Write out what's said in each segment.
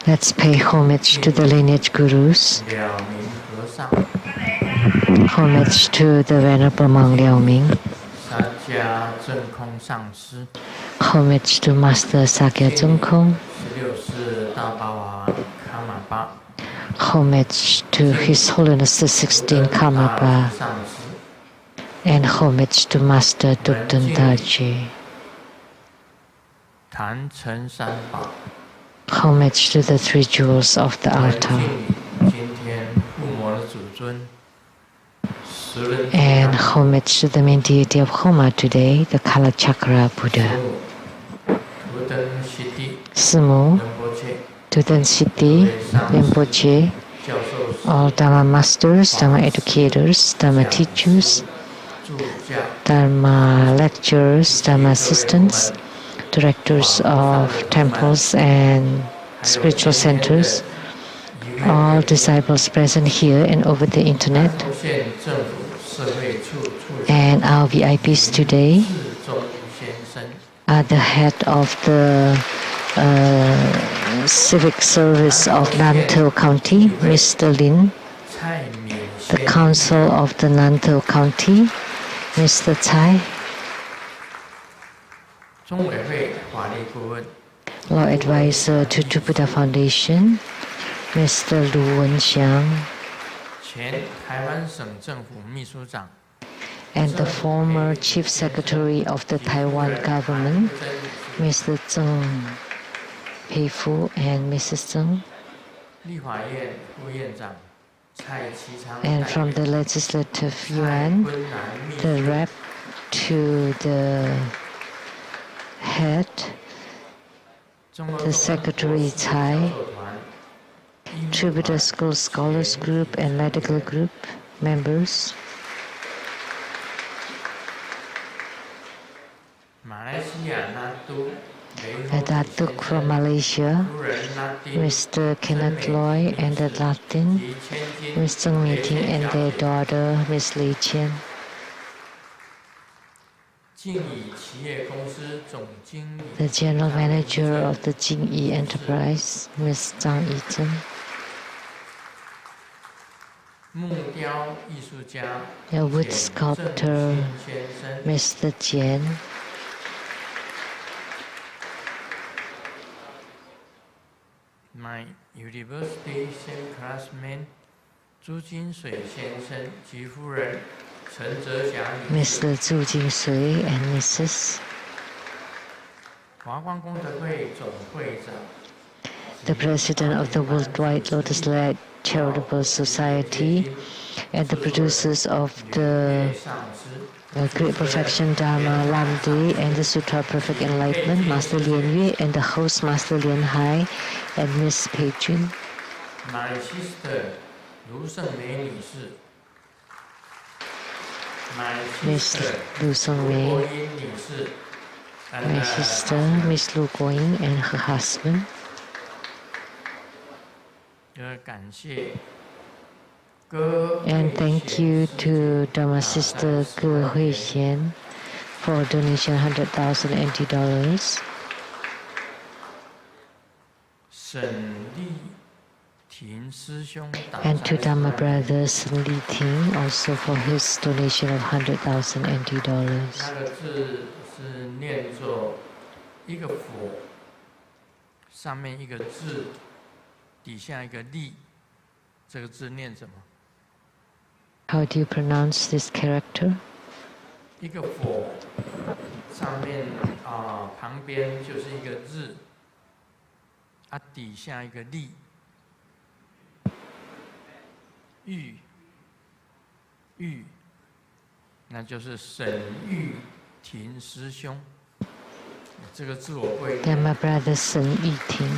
Let's pay homage to the lineage gurus. Homage to the Venerable Monk Liao Ming. Homage to Master Sakya Zhongkong. Homage to His Holiness the 16th Karmapa. And homage to Master Dukden Taji. Homage to the three jewels of the altar. And homage to the main deity of Homa today, the Kalachakra Buddha. Simu, Duden Siddhi, Rinpoche, all Dharma masters, Dharma educators, Dharma teachers, Dharma lecturers, Dharma assistants, directors of temples and spiritual centers, all disciples present here and over the internet, and our VIPs today are the head of the Civic Service of Nantou County, Mr. Lin, the Council of the Nantou County, Mr. Tsai, Law Advisor to Buddha Foundation, Mr. Lu Wenxiang, and the former Chief Secretary of the Taiwan government, Mr. Zheng Peifu and Mrs. Zheng, and from the Legislative Yuan, the rep to the head, the Secretary Tsai, Buddha School Scholars Group and Medical Group members, Datuk from Malaysia, Mr. Kenneth Loy and the Latin, Mr. Meeting and their daughter, Ms. Li Qian. The General Manager of the Jingyi Enterprise, Ms. Zhang Yizhen. The wood sculptor, Mr. Jian. My university same classmate, Zhu Jinsui 先生及夫人 Mr. Zhu Jinsui and Mrs. The President of the Worldwide Lotus Light Charitable Society and the producers of the Great Perfection Dharma Lamdre and the Sutra Perfect Enlightenment, Master Lian Yue, and the host Master Lian Hai and Miss Pei Jun. My sister, Lu Shengmei 女士 Miss Lu Shengmei, my sister, Miss Lu Guoying, and her husband. And thank you to Dharma Sister Ge Huixian for donation $100,000 NT. And to Dharma Brother Sen Li Ting also for his donation of $100,000 NT. How do you pronounce this character? 一个佛上面旁边就是一个日，底下一个立，玉，那就是沈玉婷师兄。这个字我会。They're my brother Sen Yu Ting.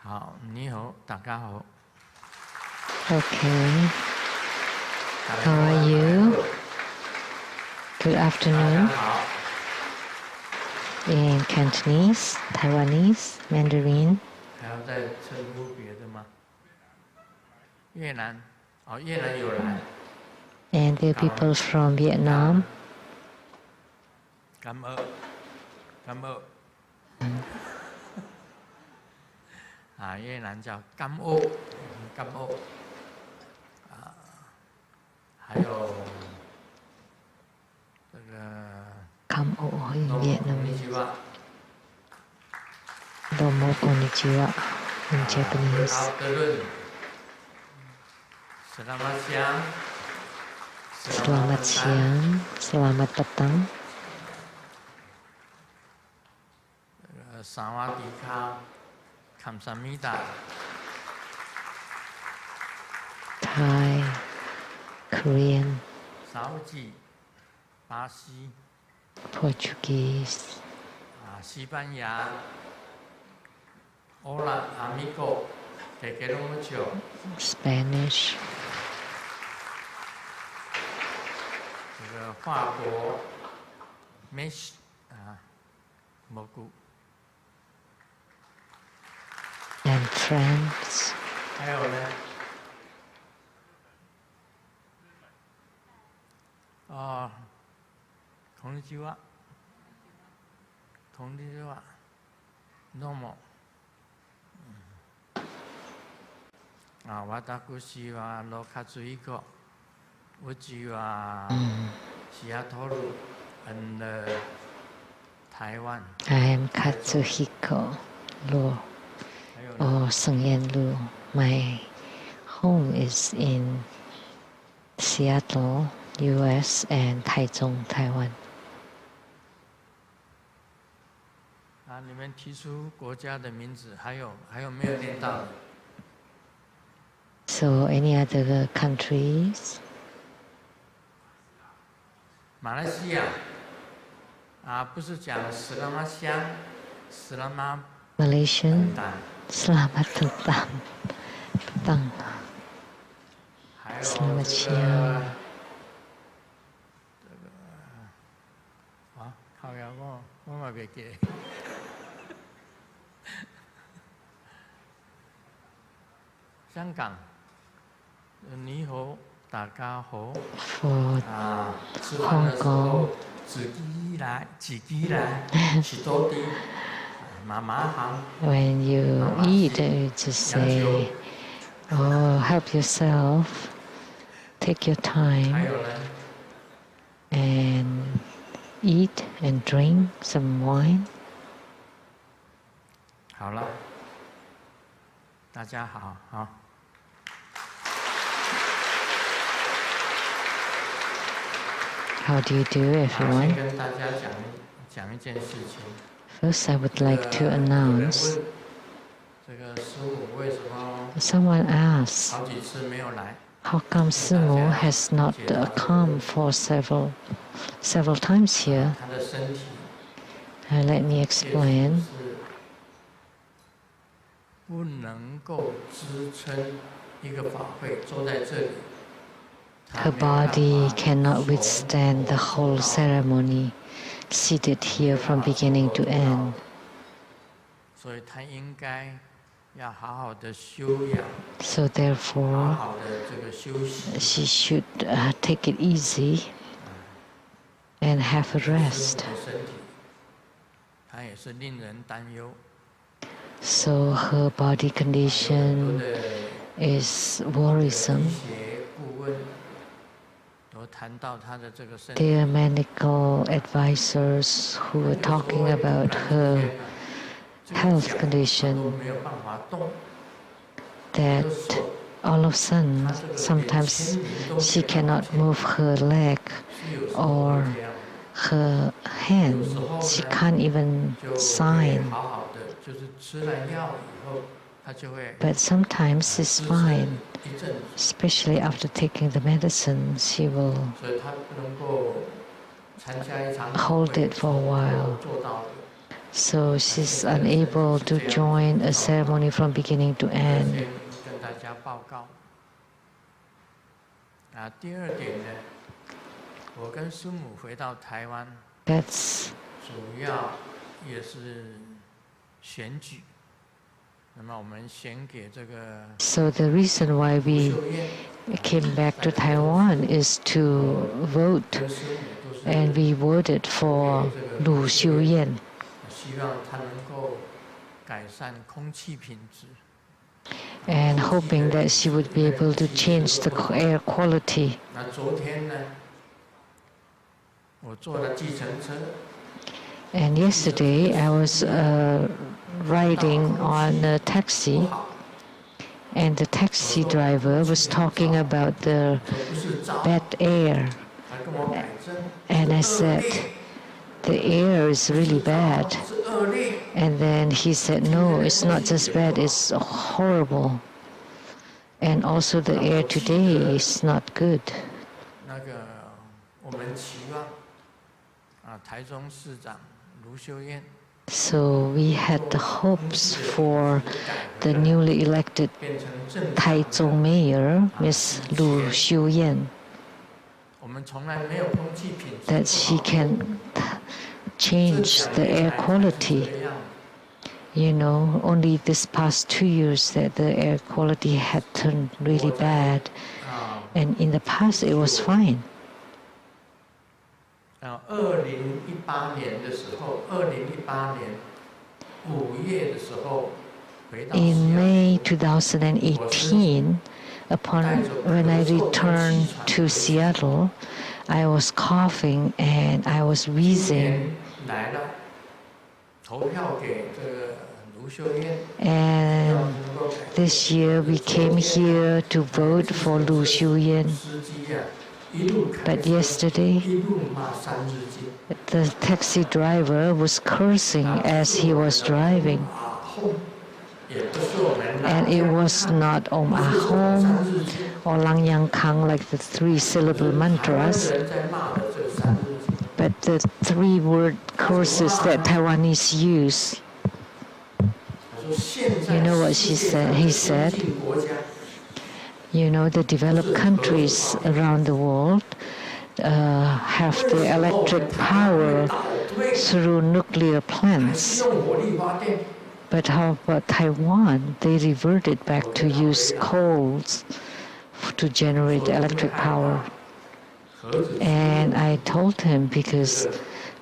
好，你好，大家好。Okay. How are you? Good afternoon. In Cantonese, Taiwanese, Mandarin. 还要再称呼别的吗？越南。And there are people from Vietnam. Cảm ơn.越南叫甘ô，还有这个 Cam ô in Vietnamese. Domo konnichiwa in Japanese. Selamat siang, selamat petang. Sawadika, kamsamida. Thai, Korean, Saudi, 巴西 Portuguese, 西班牙 Hola amigo, te quiero mucho. Spanish, 这个法国 Mesh 蘑菇， and France. 还有呢こんにちはどうも私は勝彦うちはシアトル and Taiwan. I am Katsuhiko Luo, or Sungyen Luo. My home is in Seattle, US, and Taichung, Taiwan. 你们提出国家的名字，还有没有念到的？ So, any other countries? 马来西亚不是讲斯拉马香，斯拉马 Malaysian, Selamat Petang. Petang. 还有 Selamat 这 siang. 个靠呀，我嘛袂记。香港，你好，大家好。 For 吃饭的时候自己来，吃多啲，妈妈好。 when you eat, you just say, oh, help yourself, take your 还 time, 有呢， and eat and drink some wine. 好了，大家好，好。 How do you do, 先 everyone? 跟大家讲一件事情。 First, I would like to 有人 announce, 问这个师父为什么 someone asked, 好几次没有来？ how come Sumo has not come for several times here? 他的身体 Let me 确 explain. 实是不能够支撑一个法会坐在这里。 Her body cannot withstand the whole ceremony, seated here from beginning to end. 所以他应该要好好的休养， So 好 therefore, 好的这个休息。 she should take it easy and have a 师 rest. 父的身体，他也是令人担忧。 So her body 很多 condition 的 is 医 worrisome. 学顾问都谈到他的这个身 There 体。 are medical advisors who are talking about her health 都 condition, 没有办法动， that all of a sudden, sometimes she cannot move her leg 是有时候 or 会这样， her hand. She can't even 就会 sign. 好好的，就是吃了药以后，他就会 But sometimes she's 支撑 fine. 一阵子， Especially after taking the medicine, she will 所以他不能够参加一场 hold it for a while. 做到的。 So she's unable to join a ceremony from beginning to 先 end. 跟大家报告。第二点呢，我跟师母回到台湾， That's 主要也是选举。那么我们选给这个 so the reason why 吴 we 秀燕 came back to Taiwan is to vote, and we voted for Lu Xiuyan. 希望他能够改善空气品质。 And hoping that she would be able to change the air quality. 那昨天呢，我坐了计程车。 And yesterday I was riding on a taxi, and the taxi driver was talking about the bad air. And I said, the air is really bad. And then he said, no, it's not just bad, it's horrible. And also the air today is not good. 那个我们期望台中市长卢秀燕。 So we had the hopes for the newly elected Taichung mayor, Ms. Lu Xiuyan, that she can change the air quality. You know, only this past 2 years that the air quality had turned really bad, and in the past it was fine. 2018年的时候，2018年5月的时候，回到 In May 2018, when I returned to Seattle, I was coughing and I was wheezing. 来了，投票给这个卢秀燕。 And this year we came here to vote for Lu Xiuyan. But yesterday, the taxi driver was cursing as he was driving. And it was not Om Ahom or Lang Yang Kang like the 3-syllable mantras, but the 3-word curses that Taiwanese use. You know what she said? He said, you know, the developed countries around the world have the electric power through nuclear plants. But how about Taiwan? They reverted back to use coals to generate electric power. And I told him because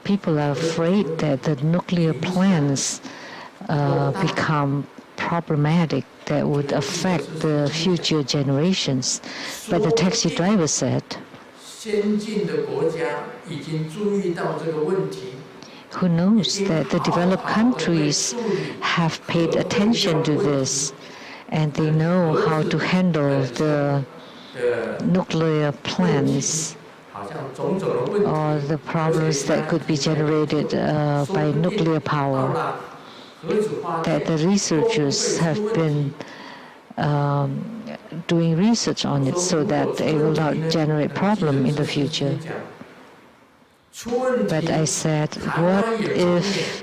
people are afraid that the nuclear plants become problematic, that would affect the future generations. But the taxi driver said, who knows that the developed countries have paid attention to this, and they know how to handle the nuclear plants or the problems that could be generated by nuclear power. That the researchers have been doing research on it so that it will not generate problem in the future. But I said, what if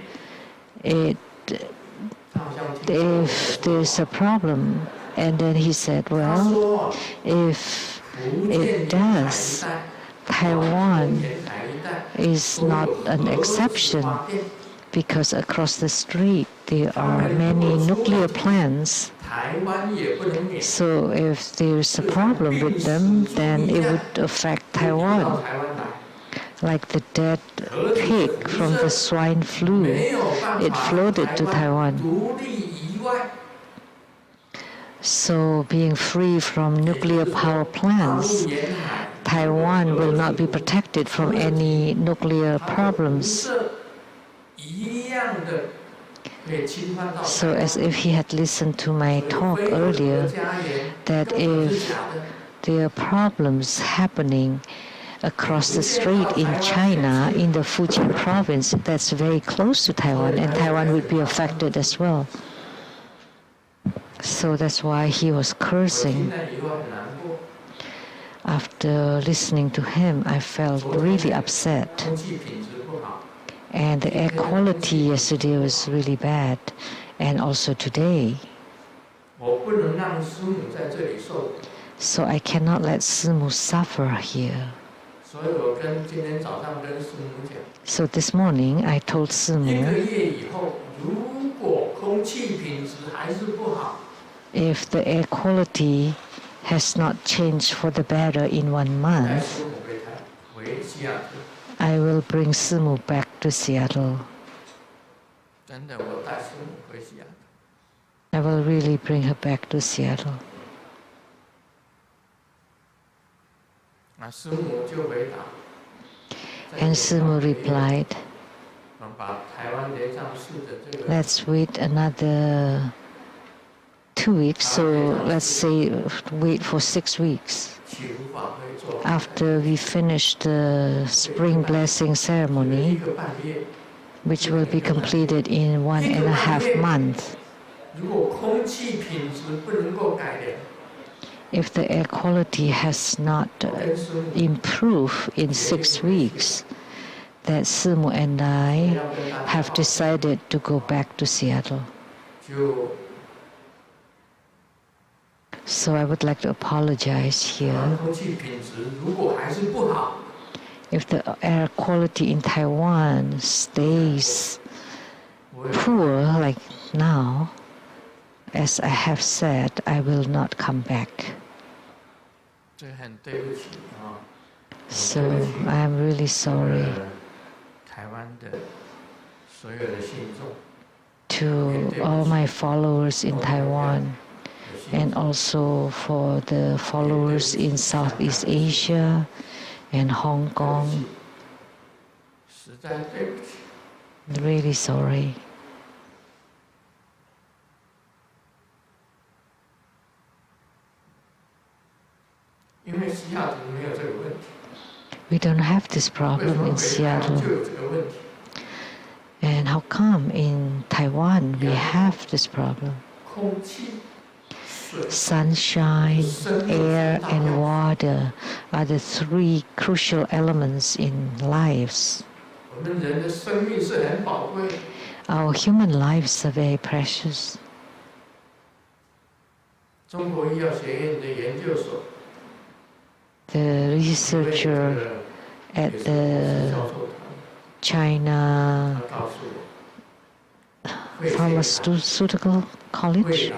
there's a problem? And then he said, well, if it does, Taiwan is not an exception, because across the street there are many nuclear plants. So if there's a problem with them, then it would affect Taiwan. Like the dead pig from the swine flu, it floated to Taiwan. So being free from nuclear power plants, Taiwan will not be protected from any nuclear problems. So as if he had listened to my talk earlier, that if there are problems happening across the street in China, in the Fujian province, that's very close to Taiwan, and Taiwan would be affected as well. So that's why he was cursing. After listening to him, I felt really upset. And the air quality yesterday was really bad, and also today. So I cannot let Simu suffer here. So this morning I told Simu, if the air quality has not changed for the better in 1 month, I will bring Simu back to Seattle. I will really bring her back to Seattle. And Simu replied, let's wait another 2 weeks, so let's say wait for 6 weeks. After we finish the spring blessing ceremony, which will be completed in 1.5 months. If the air quality has not improved in 6 weeks, that Simu and I have decided to go back to Seattle. So I would like to apologize here. If the air quality in Taiwan stays poor like now, as I have said, I will not come back. So I am really sorry to all my followers in Taiwan, and also for the followers in Southeast Asia and Hong Kong. Really sorry. We don't have this problem in Seattle. And how come in Taiwan we have this problem? Sunshine, air, and water are the 3 crucial elements in lives. Our human lives are very precious. The researcher at the China Pharmaceutical College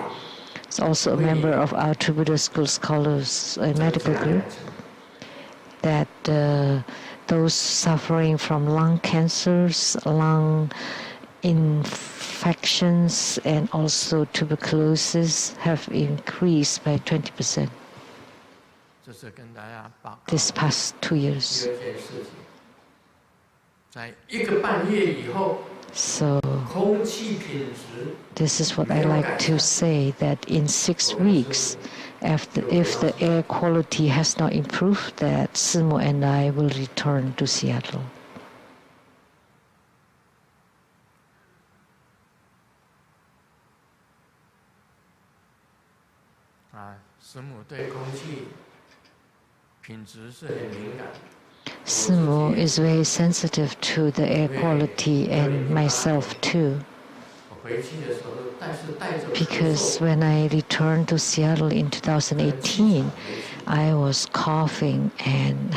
is also a member of our Troubadour School Scholars Medical Group, that those suffering from lung cancers, lung infections, and also tuberculosis have increased by 20% this past 2 years. So this is what I like to say, that in 6 weeks, if the air quality has not improved, that Simu and I will return to Seattle. Simu is very sensitive to the air quality, and myself too. Because when I returned to Seattle in 2018, I was coughing and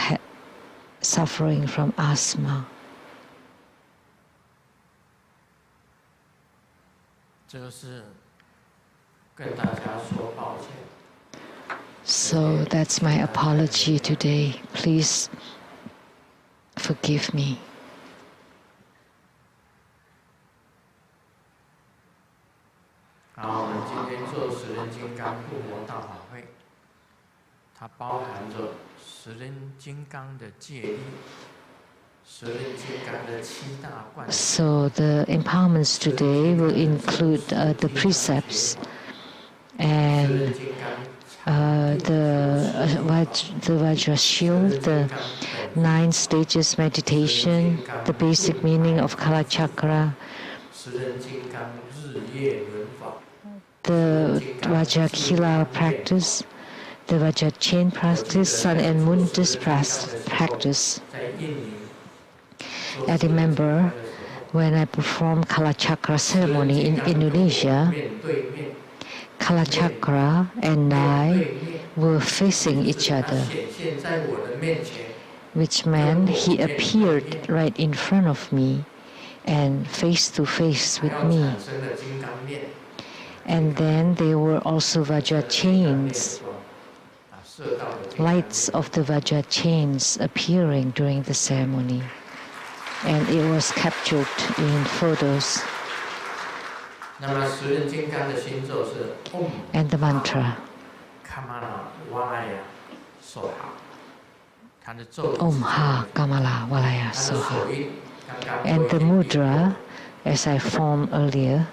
suffering from asthma. So that's my apology today. Please forgive me. So the empowerments today will include the precepts and the Vajra Shield, the 9 stages meditation, the basic meaning of Kala Chakra, the Vajrakila practice, the Vajra chain practice, Sun and Moon disc practice. I remember when I performed Kala Chakra ceremony in Indonesia, Kala Chakra and I were facing each other, which meant he appeared right in front of me and face to face with me. And then there were also Vajra chains. lights of the Vajra chains appearing during the ceremony. And it was captured in photos. And the mantra, Om Ha Kamala Valaya Soha. And the mudra, as I formed earlier,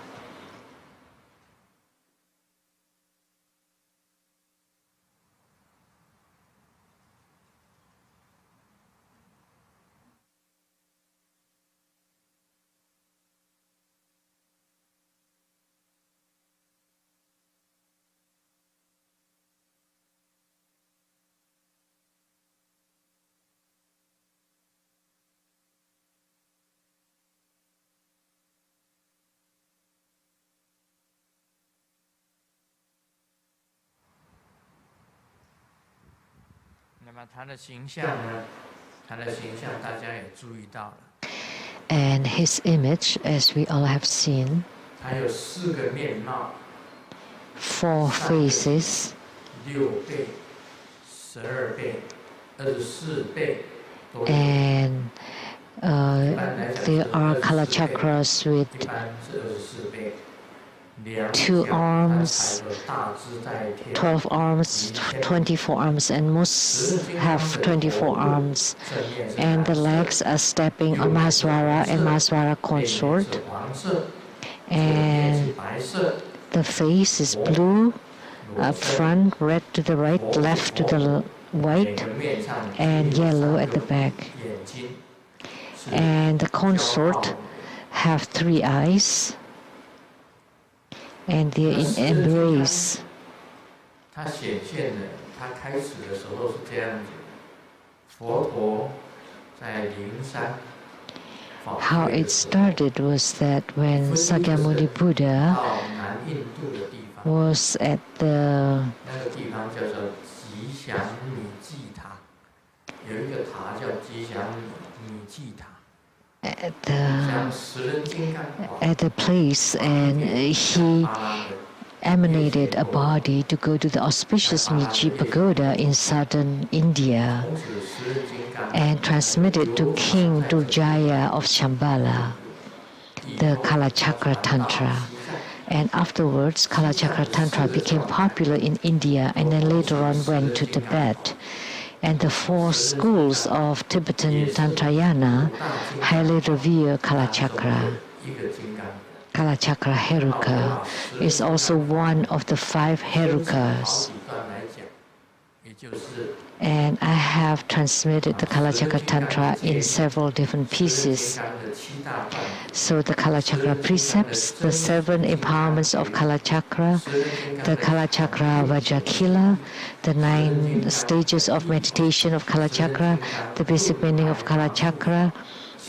and his image, as we all have seen, 4 faces, and there are color chakras with 2 arms, 12 arms, 24 arms, and most have 24 arms. And the legs are stepping on Mahaswara and Mahaswara consort. And the face is blue, up front, red to the right, left to the white, and yellow at the back. And the consort have 3 eyes, and they are in embrace. How it started was that when Sakyamuni Buddha was at the at the place, and he emanated a body to go to the auspicious Miji Pagoda in southern India and transmitted to King Durjaya of Shambhala the Kalachakra Tantra. And afterwards, Kalachakra Tantra became popular in India and then later on went to Tibet. And the 4 schools of Tibetan Tantrayana highly revere Kalachakra. Kalachakra Heruka is also one of the 5 Herukas. And I have transmitted the Kalachakra Tantra in several different pieces. So the Kalachakra precepts, the 7 empowerments of Kalachakra, the Kalachakra Vajrakila, the 9 stages of meditation of Kalachakra, the basic meaning of Kalachakra,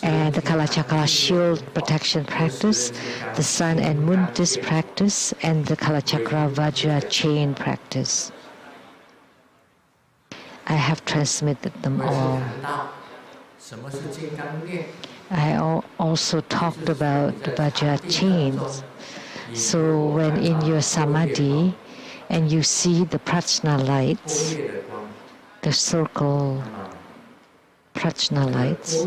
and the Kalachakra shield protection practice, the sun and moon disc practice, and the Kalachakra Vajra chain practice. I have transmitted them all. I also talked about the Vajra chains. So when in your samadhi and you see the prajna lights, the circle prajna lights,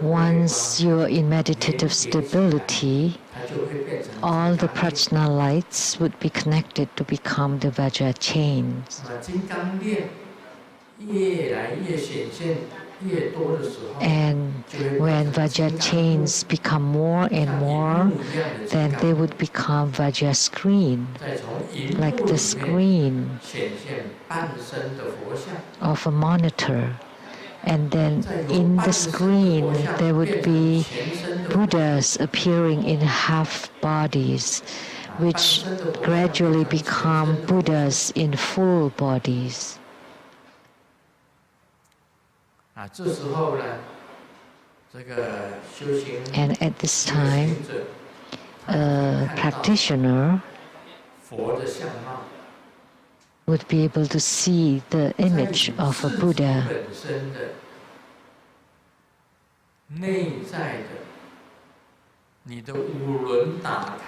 once you're in meditative stability, all the prajna lights would be connected to become the Vajra chains. And when Vajra chains become more and more, then they would become Vajra screen, like the screen of a monitor. And then in the screen, there would be Buddhas appearing in half bodies, which gradually become Buddhas in full bodies. And at this time, a practitioner would be able to see the image of a Buddha.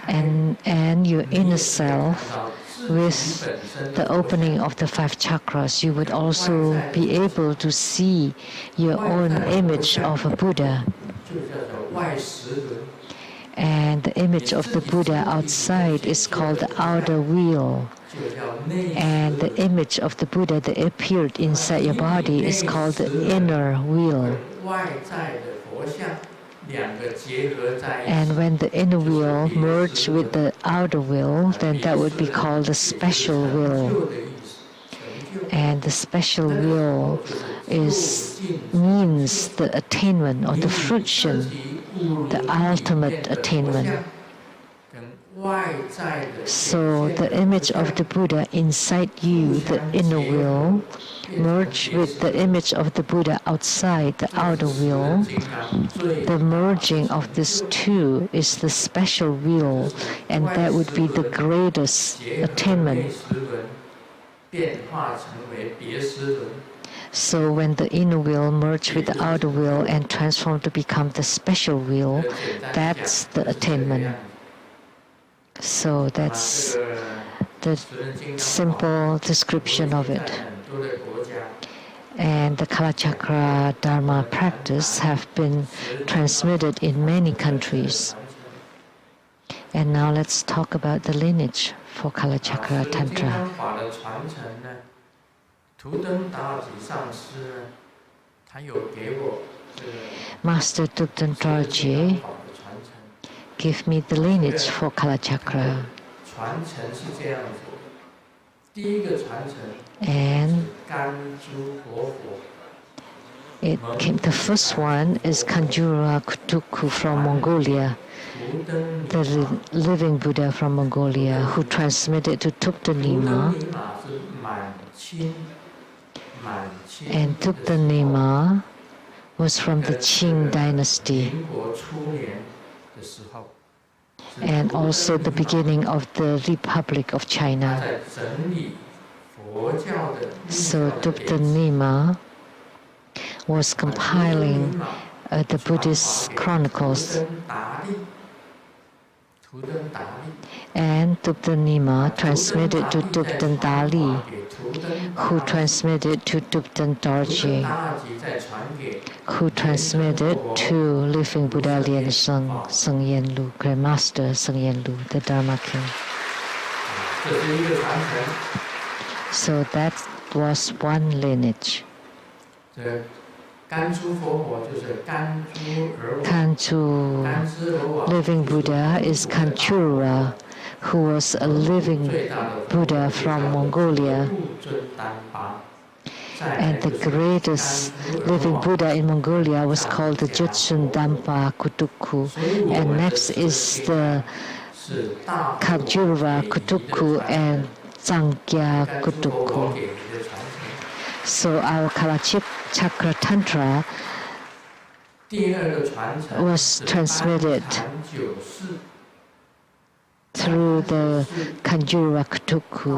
and your inner self, with the opening of the 5 chakras, you would also be able to see your own image of a Buddha. And the image of the Buddha outside is called the outer wheel. And the image of the Buddha that appeared inside your body is called the inner wheel. And when the inner wheel merges with the outer wheel, then that would be called the special will. And the special will means the attainment or the fruition, the ultimate attainment. So the image of the Buddha inside you, the inner will, merge with the image of the Buddha outside, the outer will. The merging of these two is the special will, and that would be the greatest attainment. So when the inner will merge with the outer will and transform to become the special will, that's the attainment. So that's the simple description of it. And the Kalachakra Dharma practice have been transmitted in many countries. And now let's talk about the lineage for Kalachakra Tantra. Master Thubten Dorje gave me the lineage for Kalachakra. And the first one is Kanjura Kutuku from Mongolia, the living Buddha from Mongolia, who transmitted to Thubten Nyima. And Thubten Nyima was from the Qing dynasty, and also the beginning of the Republic of China. So Thubten Nyima was compiling the Buddhist chronicles. And Thubten Nyima transmitted to Thubten Dali, who transmitted to Thubten Dorje, who transmitted to Living Buddha Lien Seng, Seng Yen Lu, Grandmaster Seng Yen Lu, the Dharma King. So that was one lineage. Kanchu living Buddha is Kanchura, who was a living Buddha from Mongolia. And the greatest living Buddha in Mongolia was called the Jutsun Dampa Kutuku. And next is the Kanjura Kutuku and Tsangkya Kutuku. So our Kalachakra Tantra was transmitted through the Kanjura Kutuku,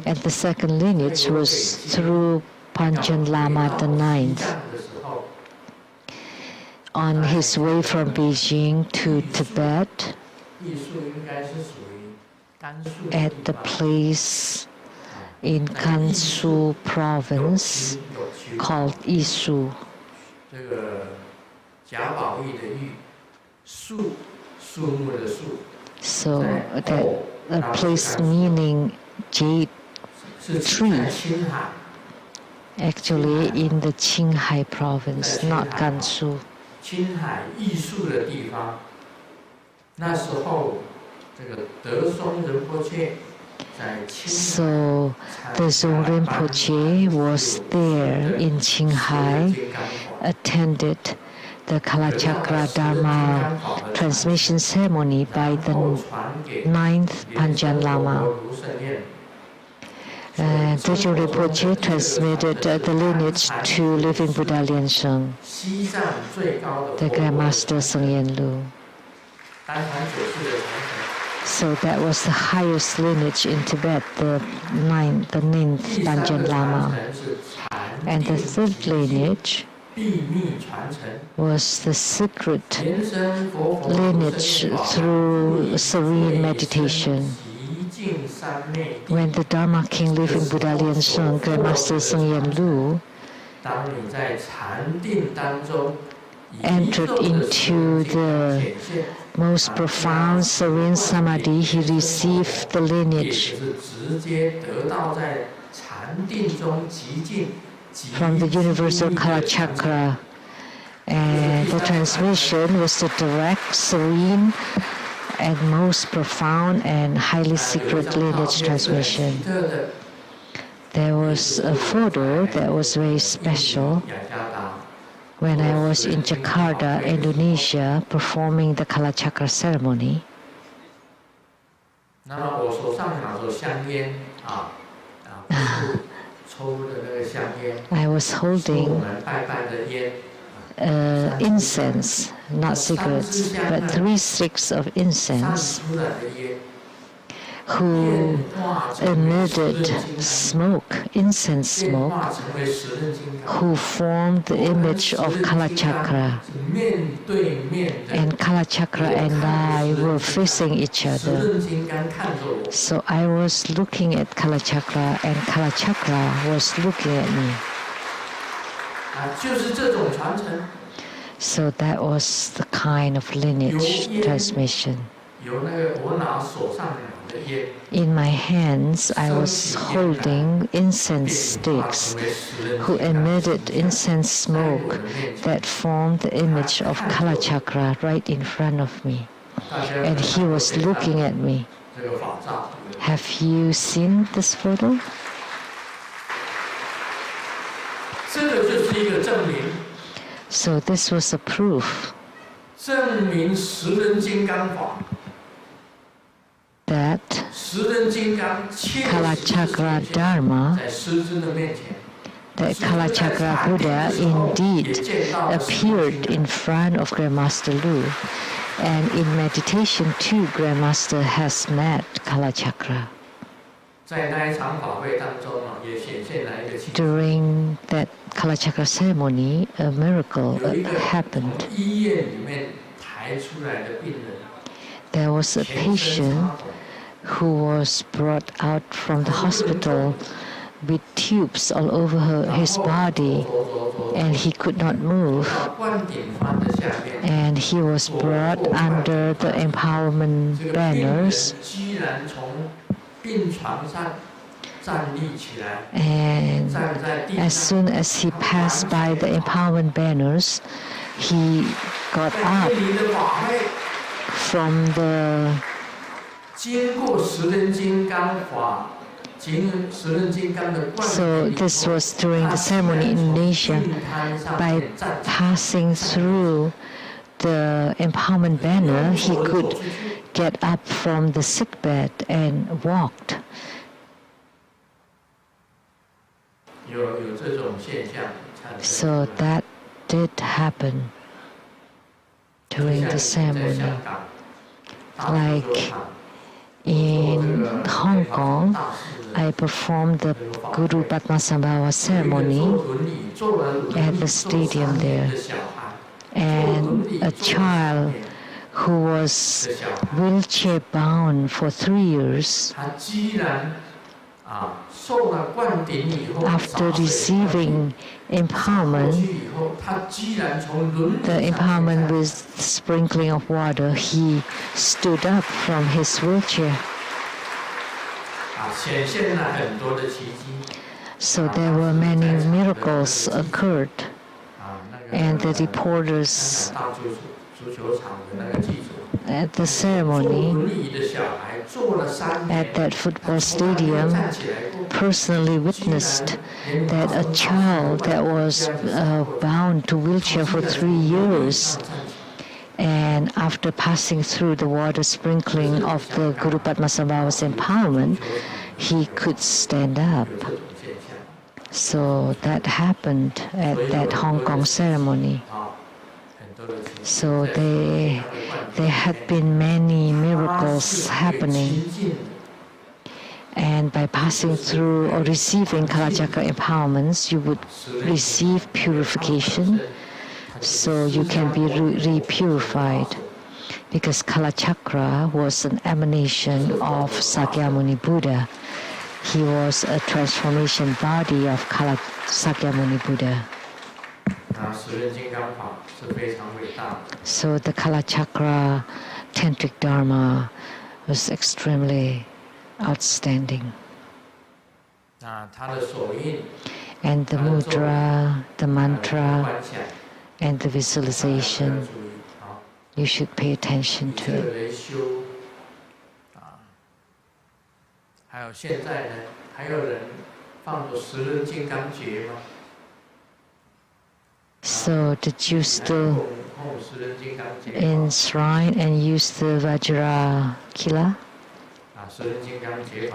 and the second lineage was through Panchen Lama IX. On his way from Beijing to Tibet, at the place in Gansu province called Yisu. So that a place meaning jade tree, actually in the Qinghai province, not Gansu. So the Dzong Rinpoche was there in Qinghai, attended the Kalachakra Dharma transmission ceremony by the 9th Panchen Lama. Dzong Rinpoche transmitted the lineage to Living Buddha Lien Seng, the Grandmaster Seng Yen Lu. So that was the highest lineage in Tibet, the 9th Panchen Lama. And the third lineage was the secret lineage through serene meditation. When the Dharma King living Buddha Lian Sheng, Grandmaster Seng Yen Lu, entered into the most profound serene samadhi, he received the lineage from the universal Kala Chakra, and the transmission was the direct, serene, and most profound and highly secret lineage transmission. There was a photo that was very special when I was in Jakarta, Indonesia, performing the Kala Chakra ceremony. I was holding incense, not cigarettes, but 3 sticks of incense who emitted smoke, incense smoke, who formed the image of Kala Chakra. And Kala Chakra and I were facing each other. So I was looking at Kala Chakra, and Kala Chakra was looking at me. So that was the kind of lineage transmission. In my hands, I was holding incense sticks who emitted incense smoke that formed the image of Kala Chakra right in front of me. And he was looking at me. Have you seen this photo? So this was a proof that Kala Chakra Dharma, that Kala Chakra Buddha indeed appeared in front of Grandmaster Lu, and in meditation too, Grandmaster has met Kala Chakra. During that Kala Chakra ceremony, a miracle happened. There was a patient who was brought out from the hospital with tubes all over his body, and he could not move. And he was brought under the empowerment banners. And as soon as he passed by the empowerment banners, he got up from the So this was during the ceremony in Indonesia. By passing through the empowerment banner, he could get up from the sickbed and walked. So that did happen during the ceremony. Like in Hong Kong, I performed the Guru Padmasambhava ceremony at the stadium there. And a child who was wheelchair bound for 3 years, after receiving empowerment, the empowerment with sprinkling of water, he stood up from his wheelchair. So there were many miracles occurred, and the reporters at the ceremony at that football stadium personally witnessed that a child that was bound to wheelchair for 3 years, and after passing through the water sprinkling of the Guru Padmasambhava's empowerment, he could stand up. So that happened at that Hong Kong ceremony. So there had been many miracles happening. And by passing through or receiving Kalachakra empowerments, you would receive purification, so you can be re-purified. Because Kalachakra was an emanation of Sakyamuni Buddha. He was a transformation body of Sakyamuni Buddha. So the Kalachakra Tantric Dharma was extremely outstanding. And the mudra, the mantra, and the visualization, you should pay attention to it. So did you still enshrine and use the Vajra Kila?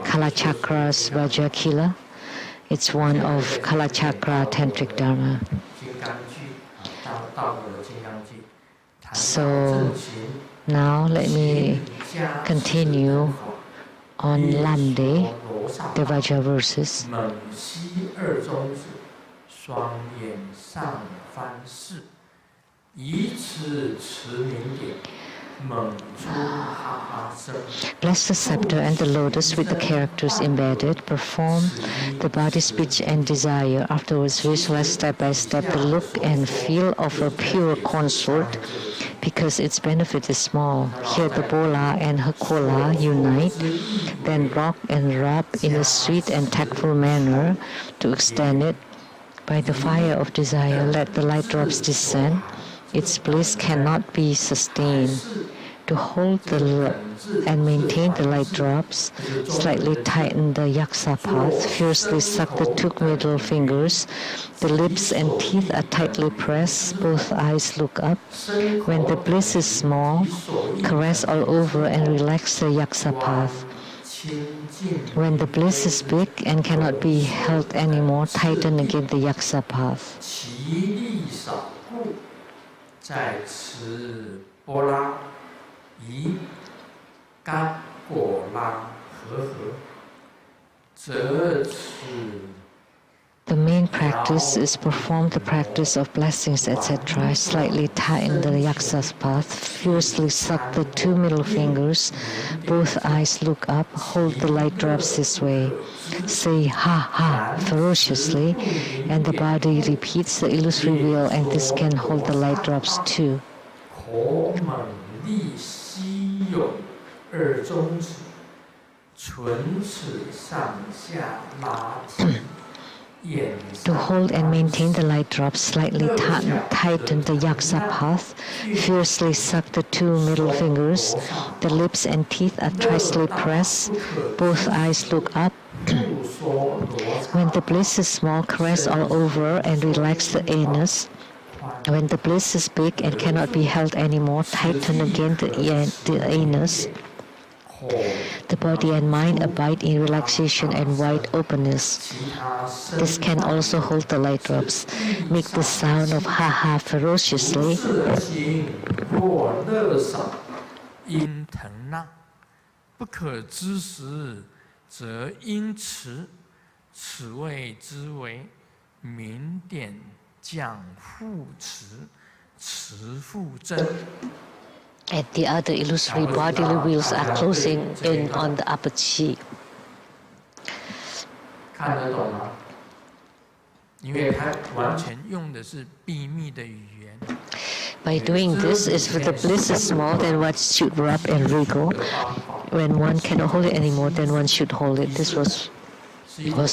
Kalachakra's Vajra Kila? It's one of Kalachakra Tantric Dharma. So now let me continue on Lamdre, the Vajra verses. Bless the scepter and the lotus with the characters embedded. Perform the body, speech, and desire. Afterwards, visualize step by step the look and feel of a pure consort, because its benefit is small. Here the bola and her kola unite, then rock and rub in a sweet and tactful manner to extend it. By the fire of desire, let the light drops descend. Its bliss cannot be sustained. To hold and maintain the light drops, slightly tighten the yaksa path, fiercely suck the two middle fingers. The lips and teeth are tightly pressed, both eyes look up. When the bliss is small, caress all over and relax the yaksa path. When the bliss is big and cannot be held anymore, tighten again the yaksa path. The main practice is perform the practice of blessings, etc. Slightly tighten the yaksa's path, fiercely suck the two middle fingers, both eyes look up, hold the light drops this way. Say ha ha ferociously, and the body repeats the illusory wheel, and this can hold the light drops too. To hold and maintain the light drops, slightly tighten the yaksa path, fiercely suck the two middle fingers, the lips and teeth are tightly pressed, both eyes look up. When the bliss is small, caress all over and relax the anus. When the bliss is big and cannot be held anymore, tighten again the anus. The body and mind abide in relaxation and wide openness. This can also hold the light drops. Make the sound of ha ha ferociously. And the other illusory bodily wheels are closing in on the upper chi. By doing this, if the bliss is small, then one should rub and wriggle. When one cannot hold it anymore, then one should hold it. This was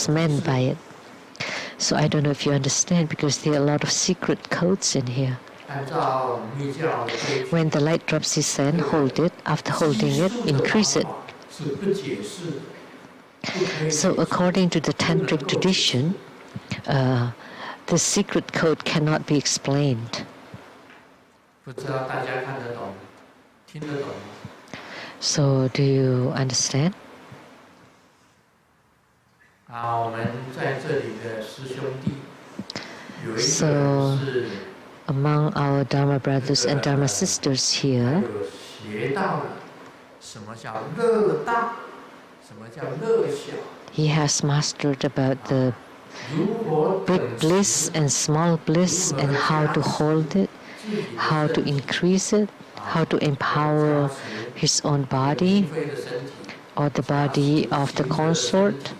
meant by it. So I don't know if you understand, because there are a lot of secret codes in here. When the light drops descend, hold it. After holding it, increase it. So according to the tantric tradition, the secret code cannot be explained. So do you understand? So among our Dharma brothers and Dharma sisters here, He has mastered about the big bliss and small bliss and how to hold it, how to increase it, how to empower his own body or the body of the consort,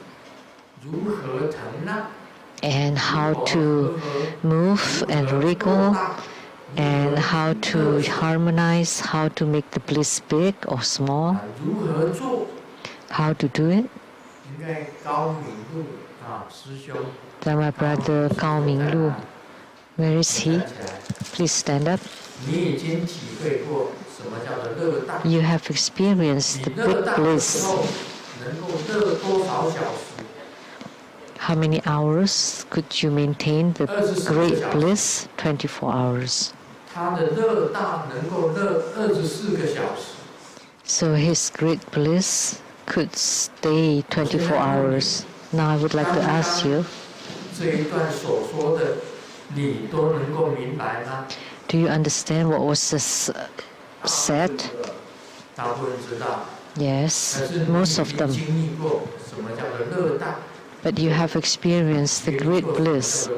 and how to move and wriggle, and how to harmonize, how to make the bliss big or small, how to do it. Then my brother Gao Minglu, where is he? Please stand up. You have experienced the big bliss. How many hours could you maintain the great bliss? 24 hours. So his great bliss could stay 24 hours. Now I would like to ask you, do you understand what was said? Yes, most of them. But you have experienced the great bliss.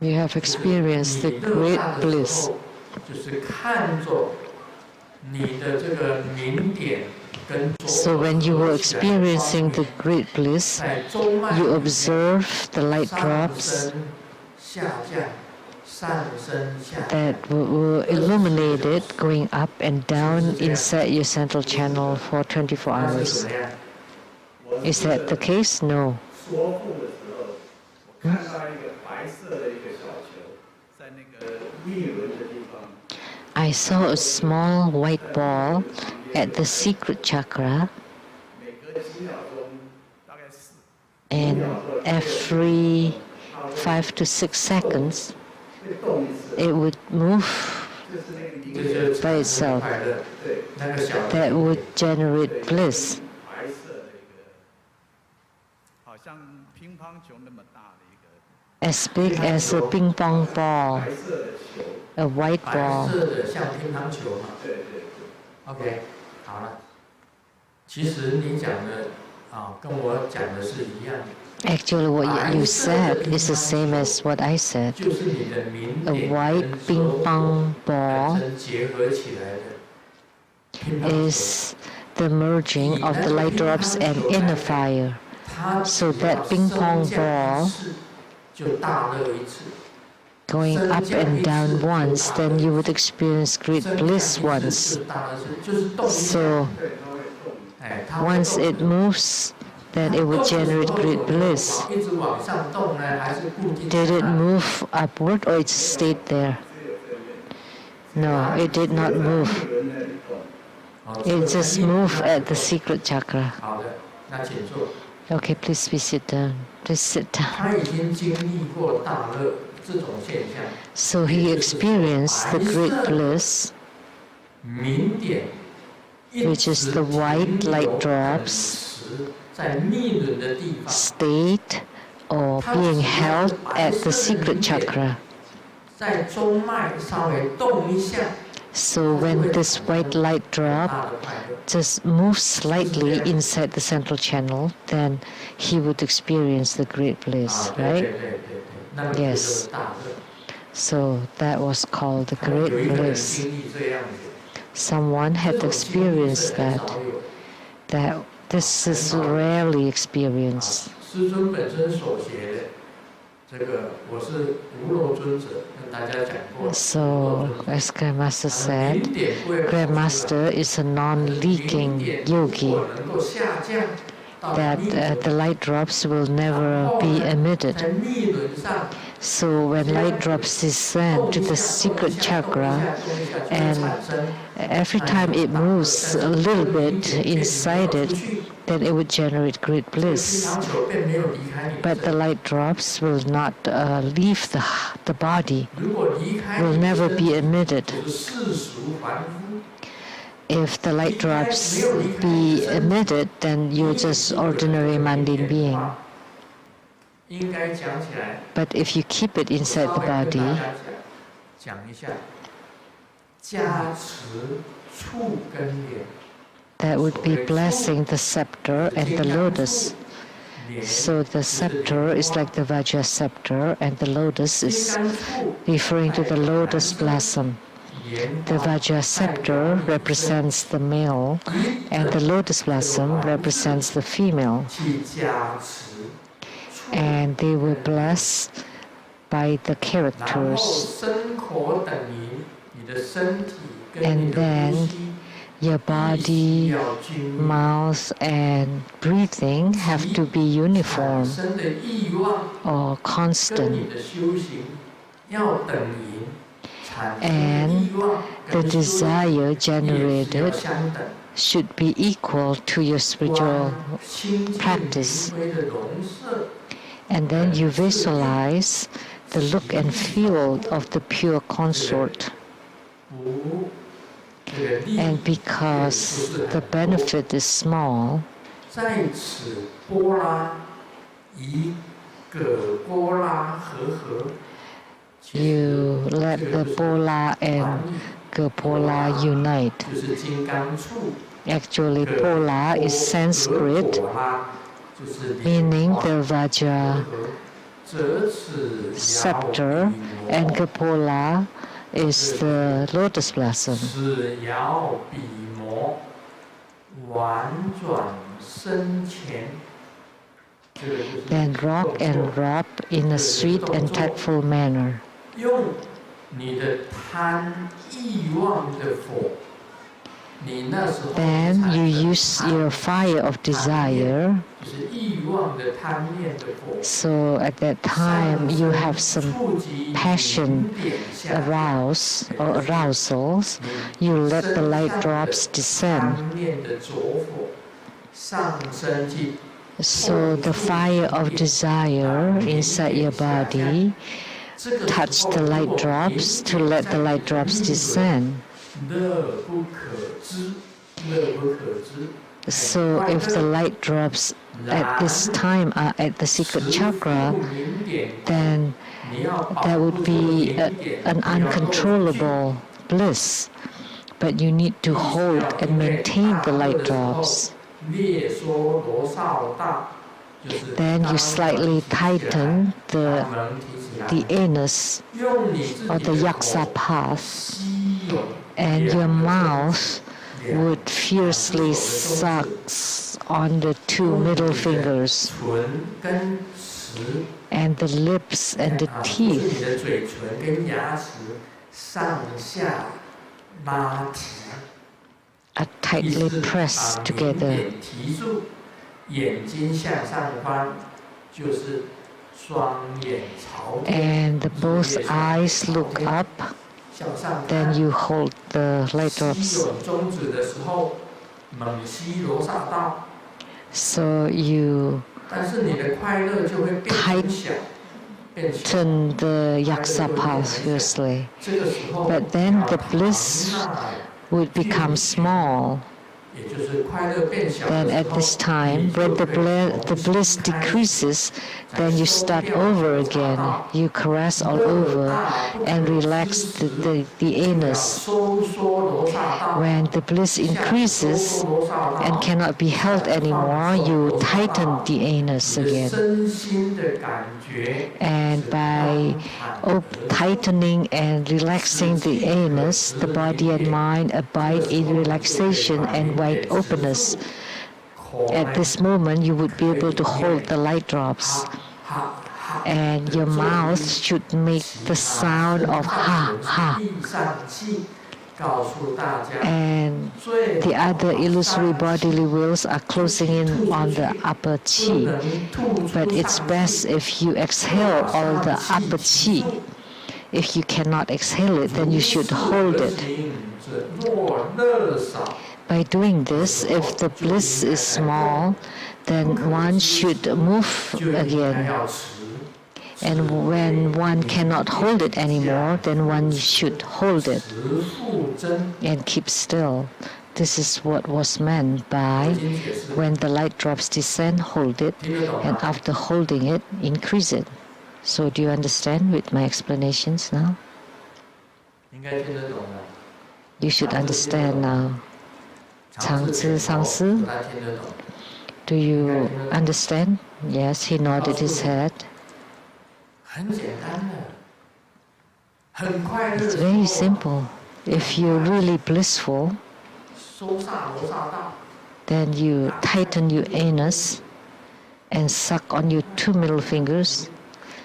You have experienced the great bliss. So when you were experiencing the great bliss, you observe the light drops that were illuminated going up and down inside your central channel for 24 hours. Is that the case? No. I saw a small white ball at the secret chakra, and every 5 to 6 seconds it would move by itself. That would generate bliss. As big as a ping pong ball, a white ball. OK， 好了。其实你讲的跟我讲的是一样的。Actually, what you said is the same as what I said. A white ping pong ball is the merging of the light drops and inner fire. So that ping pong ball going up and down once, then you would experience great bliss once. So once it moves, then it would generate great bliss. Did it move upward or it stayed there? No, it did not move. It just moved at the secret chakra. Okay, please sit down. Please sit down. So he experienced the great bliss, which is the white light drops stayed or being held at the secret chakra. So when this white light drop just moves slightly inside the central channel, then he would experience the great bliss, right? Yes. So that was called the great bliss. Someone had experienced that. This is rarely experienced. So, as Grandmaster said, Grandmaster is a non-leaking yogi, that the light drops will never be emitted. So when light drops descend to the secret chakra, and every time it moves a little bit inside it, then it would generate great bliss. But the light drops will not leave the body, will never be emitted. If the light drops be emitted, then you're just ordinary mundane being. But if you keep it inside the body, that would be blessing the scepter and the lotus. So the scepter is like the Vajra scepter, and the lotus is referring to the lotus blossom. The Vajra scepter represents the male, and the lotus blossom represents the female. And they were blessed by the characters. And then your body, mouth, and breathing have to be uniform or constant. And the desire generated should be equal to your spiritual practice. And then you visualize the look and feel of the pure consort. And because the benefit is small, you let the Pola and Gerpola unite. Actually, Pola is Sanskrit, meaning the Vajra scepter, and Gerpola is the lotus blossom. Then rock and rub in a sweet and tactful manner. Then you use your fire of desire. So at that time you have some passion arousals. You let the light drops descend. So the fire of desire inside your body touch the light drops to let the light drops descend. So if the light drops at this time are at the secret chakra, then there would be an uncontrollable bliss. But you need to hold and maintain the light drops. Then you slightly tighten the anus or the yaksa path, and your mouth would fiercely suck on the two middle fingers, and the lips and the teeth are tightly pressed together. And both eyes look up. Then you hold the light drops. So you tighten the yaksa path fiercely. But then the bliss would become small. Then at this time, when the bliss decreases, then you start over again. You caress all over and relax the anus. When the bliss increases and cannot be held anymore, you tighten the anus again. And by tightening and relaxing the anus, the body and mind abide in relaxation and wide openness. At this moment, you would be able to hold the light drops. And your mouth should make the sound of ha, ha. And the other illusory bodily wills are closing in on the upper chi. But it's best if you exhale all the upper chi. If you cannot exhale it, then you should hold it. By doing this, if the bliss is small, then one should move again. And when one cannot hold it anymore, then one should hold it and keep still. This is what was meant by when the light drops descend, hold it, and after holding it, increase it. So do you understand with my explanations now? You should understand now. 长知上师. Do you understand? Yes, he nodded his head. It's very simple. If you're really blissful, then you tighten your anus and suck on your 2 middle fingers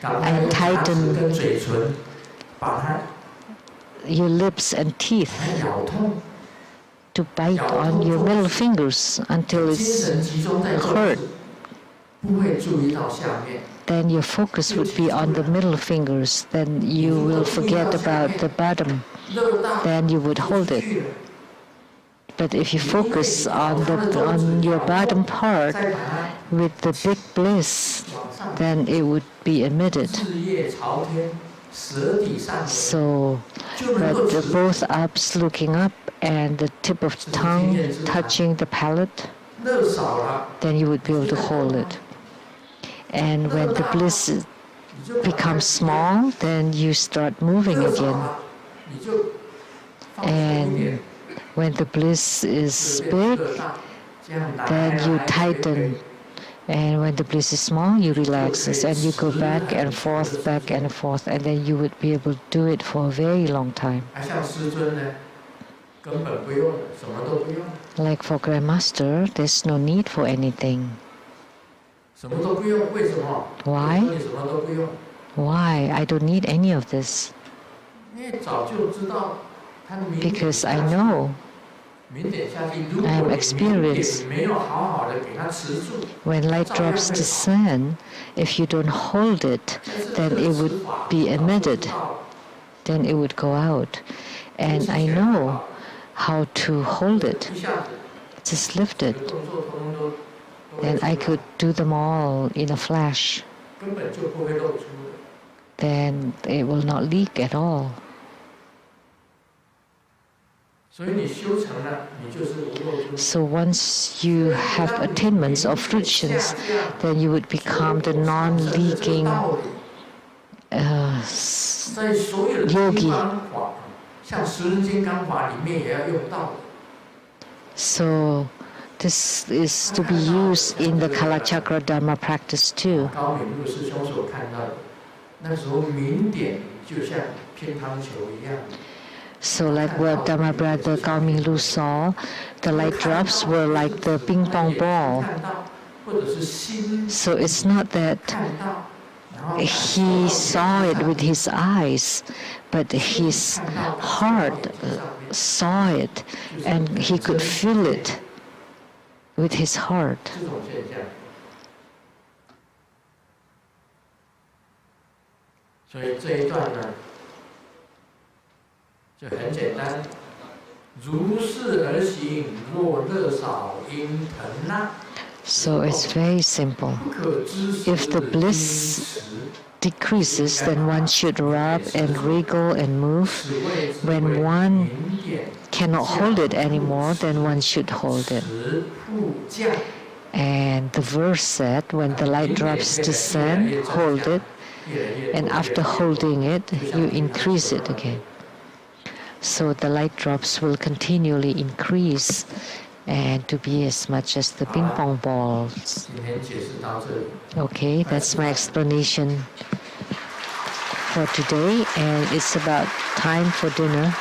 and tighten your lips and teeth to bite on your middle fingers until it's hurt. Then your focus would be on the middle fingers. Then you will forget about the bottom. Then you would hold it. But if you focus on your bottom part with the big bliss, then it would be emitted. So, but both arms looking up and the tip of the tongue touching the palate, then you would be able to hold it. And when the bliss becomes small, then you start moving again. And when the bliss is big, then you tighten. And when the bliss is small, you relax and you go back and forth, and then you would be able to do it for a very long time. Like for Grandmaster, there's no need for anything. Why? Why? I don't need any of this. Because I know, I am experienced. When light drops descend, if you don't hold it, then it would be emitted. Then it would go out. And I know how to hold it. Just lift it. Then I could do them all in a flash. Then it will not leak at all. So once you have attainments of fruitions, then you would become the non-leaking yogi. So this is to be used in the Kalachakra Dharma practice too. So like what Dharma brother Gao Minglu saw, the light drops were like the ping pong ball. So it's not that he saw it with his eyes, but his heart saw it and he could feel it with his heart. So it's very simple. If the bliss decreases, then one should rub and wriggle and move. When one cannot hold it anymore, then one should hold it. And the verse said, when the light drops descend, hold it. And after holding it, you increase it again. So the light drops will continually increase and to be as much as the ping pong balls. Okay, that's my explanation for today, and it's about time for dinner.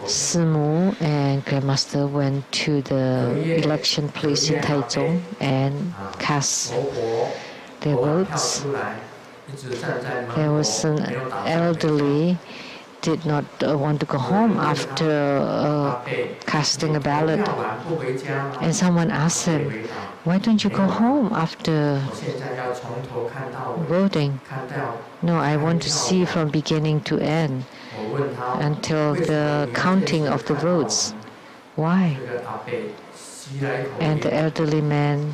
Simu and Grandmaster went to the election place in Taichung and cast their votes. There was an elderly did not want to go home after casting a ballot. And someone asked him, why don't you go home after voting? No, I want to see from beginning to end until the counting of the votes. Why? And the elderly man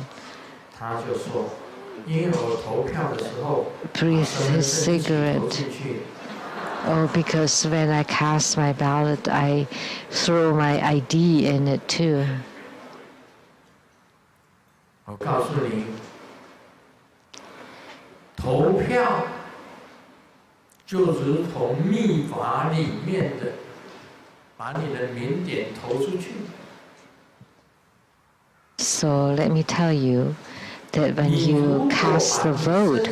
breathed his cigarette. Oh, because when I cast my ballot, I throw my ID in it too. 就如同密法里面的，把你的明点投出去。So let me tell you that when you cast the vote,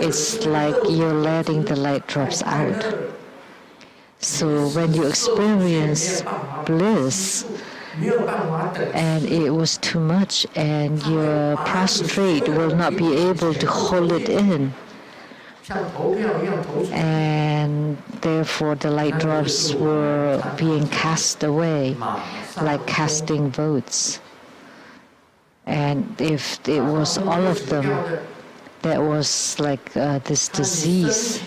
it's like you're letting the light drops out. So when you experience bliss, and it was too much, and your prostrate will not be able to hold it in, and therefore the light drops were being cast away, like casting votes. And if it was all of them, that was like this disease.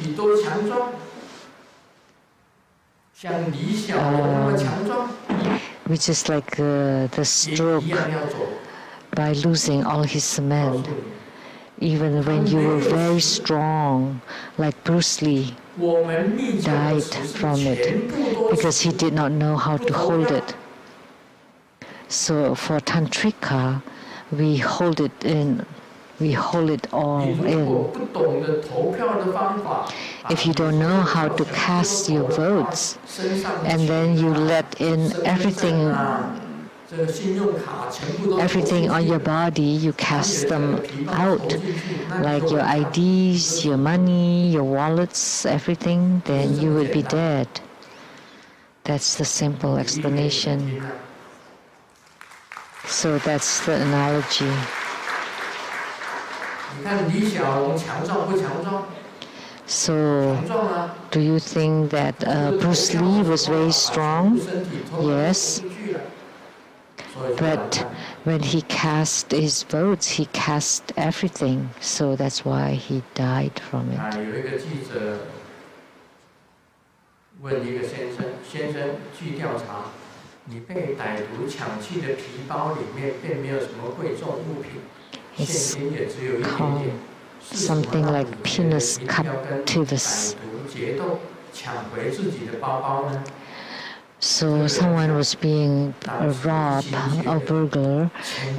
Which is like the stroke by losing all his cement. Even when you were very strong, like Bruce Lee died from it because he did not know how to hold it. So for Tantrika, we hold it in, we hold it all in. If you don't know how to cast your votes, and then you let in everything on your body, you cast them out, like your IDs, your money, your wallets, everything, then you would be dead. That's the simple explanation. So that's the analogy. So, do you think that Bruce Lee was very strong? Yes. But when he cast his votes, he cast everything. So that's why he died from it. It's called something like Pinus captivus. So someone was being robbed, a burglar,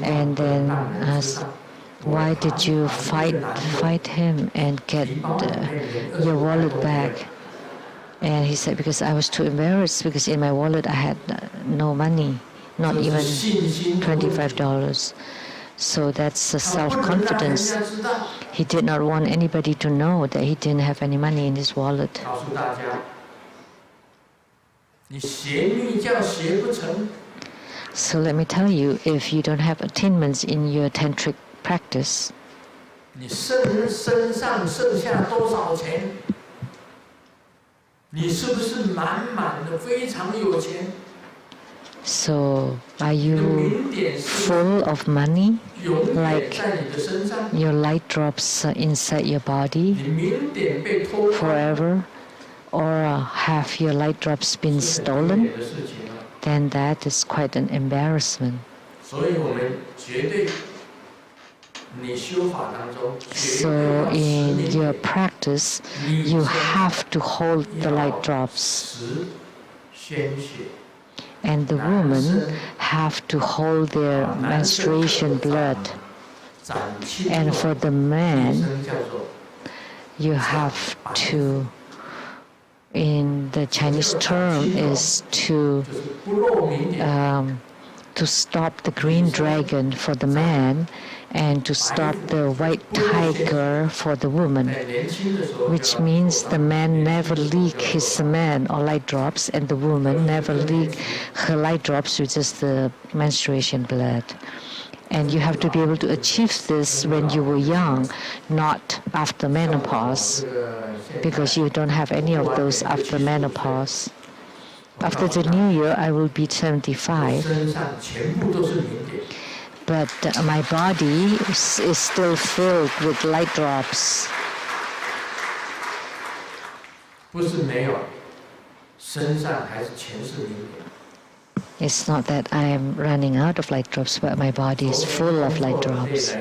and then asked, why did you fight him and get your wallet back? And he said, because I was too embarrassed, because in my wallet I had no money, not even $25. So that's the self-confidence. He did not want anybody to know that he didn't have any money in his wallet. So let me tell you, if you don't have attainments in your tantric practice, so are you full of money, like your light drops inside your body forever, or have your light drops been stolen? Then that is quite an embarrassment. So in your practice, you have to hold the light drops. And the women have to hold their menstruation blood. And for the man, you have to, in the Chinese term, is to stop the green dragon for the man, and to stop the white tiger for the woman, which means the man never leak his cement or light drops, and the woman never leak her light drops, which is the menstruation blood. And you have to be able to achieve this when you were young, not after menopause, because you don't have any of those after menopause. After the new year, I will be 75. But my body is still filled with light drops. It's not that I am running out of light drops, but my body is full of light drops.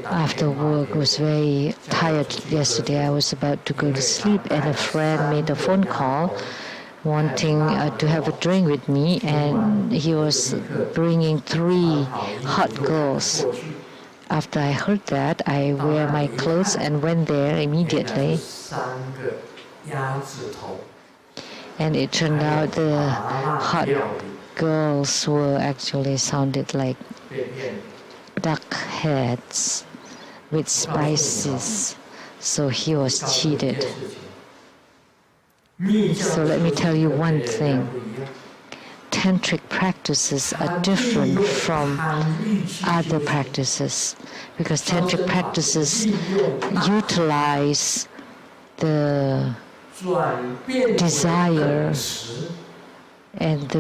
After work, I was very tired yesterday. I was about to go to sleep, and a friend made a phone call wanting to have a drink with me, and he was bringing 3 hot girls. After I heard that, I wear my clothes and went there immediately. And it turned out the hot girls were actually sounded like duck heads with spices. So he was cheated. So let me tell you one thing. Tantric practices are different from other practices because tantric practices utilize the desire and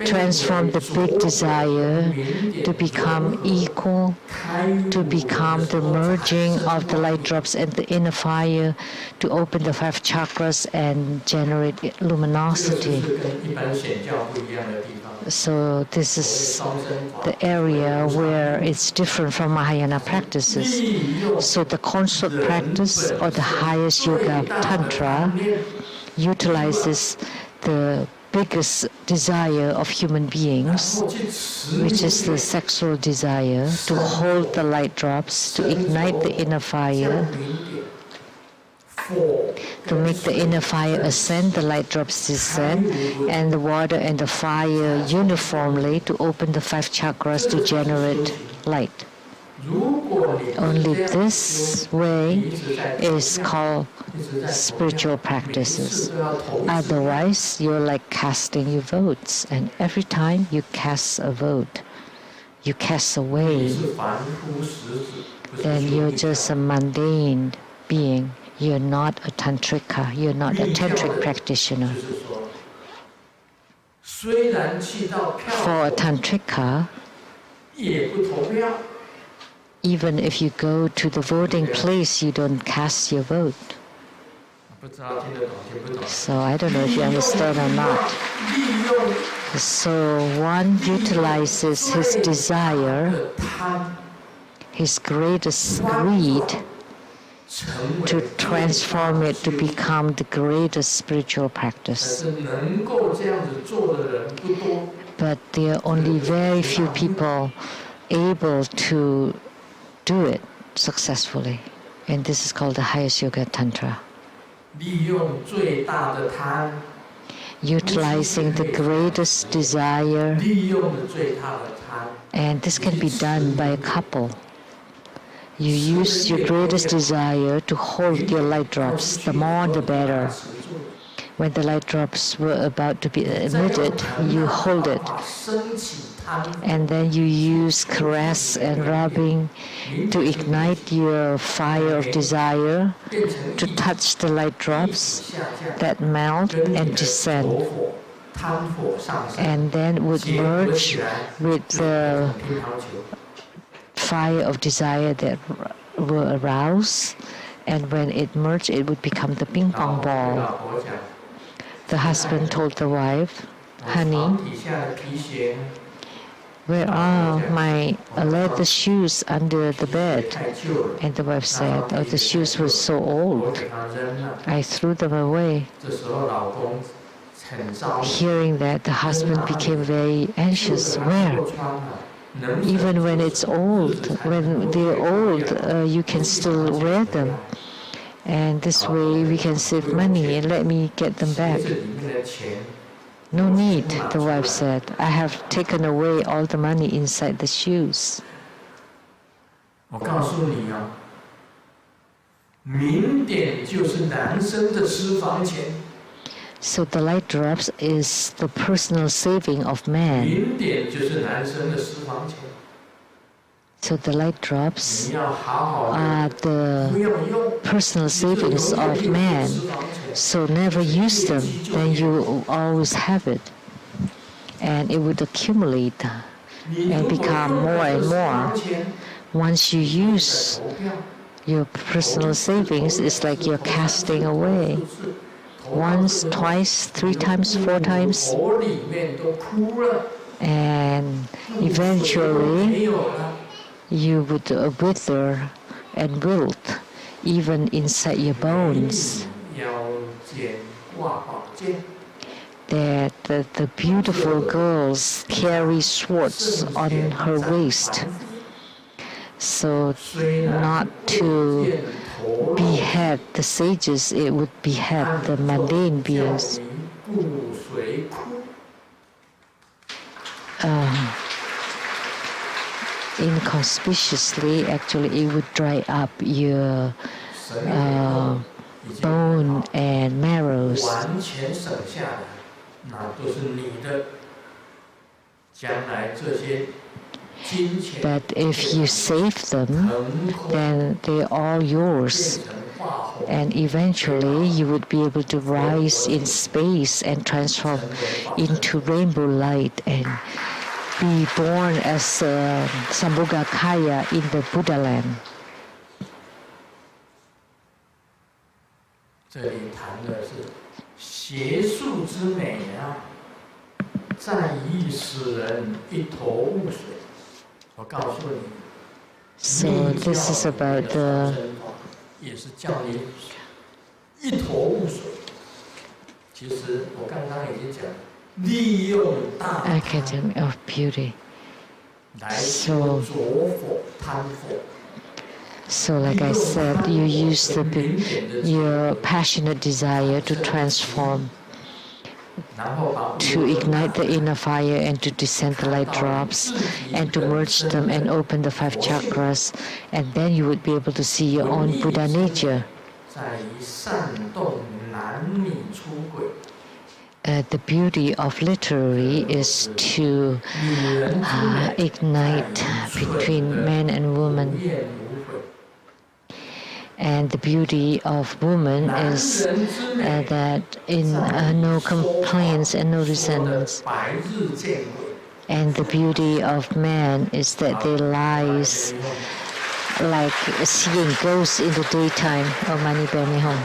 transform the big desire to become equal, to become the merging of the light drops and the inner fire, to open the 5 chakras and generate luminosity. So this is the area where it's different from Mahayana practices. So the consort practice or the highest yoga tantra utilizes the biggest desire of human beings, which is the sexual desire, to hold the light drops, to ignite the inner fire, to make the inner fire ascend, the light drops descend, and the water and the fire uniformly to open the 5 chakras to generate light. Only this way is called spiritual practices. Otherwise, you're like casting your votes, and every time you cast a vote, you cast away, then you're just a mundane being. You're not a tantrika, you're not a tantric practitioner. For a tantrika, even if you go to the voting place, you don't cast your vote. So I don't know if you understand or not. So one utilizes his desire, his greatest greed, to transform it to become the greatest spiritual practice. But there are only very few people able to do it successfully. And this is called the highest yoga tantra. Utilizing the greatest desire, and this can be done by a couple. You use your greatest desire to hold your light drops. The more, the better. When the light drops were about to be emitted, you hold it. And then you use caress and rubbing to ignite your fire of desire, to touch the light drops that melt and descend. And then would merge with the fire of desire that were aroused, and when it merged, it would become the ping pong ball. The husband told the wife, "Honey, where are my leather shoes under the bed?" And the wife said, "Oh, the shoes were so old. I threw them away." Hearing that, the husband became very anxious. Where? Even when it's old, when they're old, you can still wear them. And this way we can save money and let me get them back. No need, the wife said. I have taken away all the money inside the shoes. So the light drops is the personal saving of man. So the light drops are the personal savings of man. So never use them, then you always have it. And it would accumulate and become more and more. Once you use your personal savings, it's like you're casting away. Once, twice, 3 times, 4 times. And eventually, you would wither and wilt, even inside your bones. That the beautiful girls carry swords on her waist. So not to behead the sages, it would behead the mundane beings. Inconspicuously, actually, it would dry up your bone and marrows. But if you save them, then they're all yours. And eventually you would be able to rise in space and transform into rainbow light and be born as Sambhogakaya in the Buddha land. 这里谈的是邪术之美啊，在意使人一头雾水。我告诉你， So this is about the 也是叫你一头雾水。其实我刚刚已经讲，利用大 Academy of Beauty. 来说着火贪火。 So like I said, you use your passionate desire to transform, to ignite the inner fire and to descend the light drops and to merge them and open the 5 chakras, and then you would be able to see your own Buddha nature. The beauty of literary is to ignite between man and woman. And the beauty of woman is that in no complaints and no resentments. And the beauty of man is that they lies like seeing ghosts in the daytime. Oh, Mani Bani Home.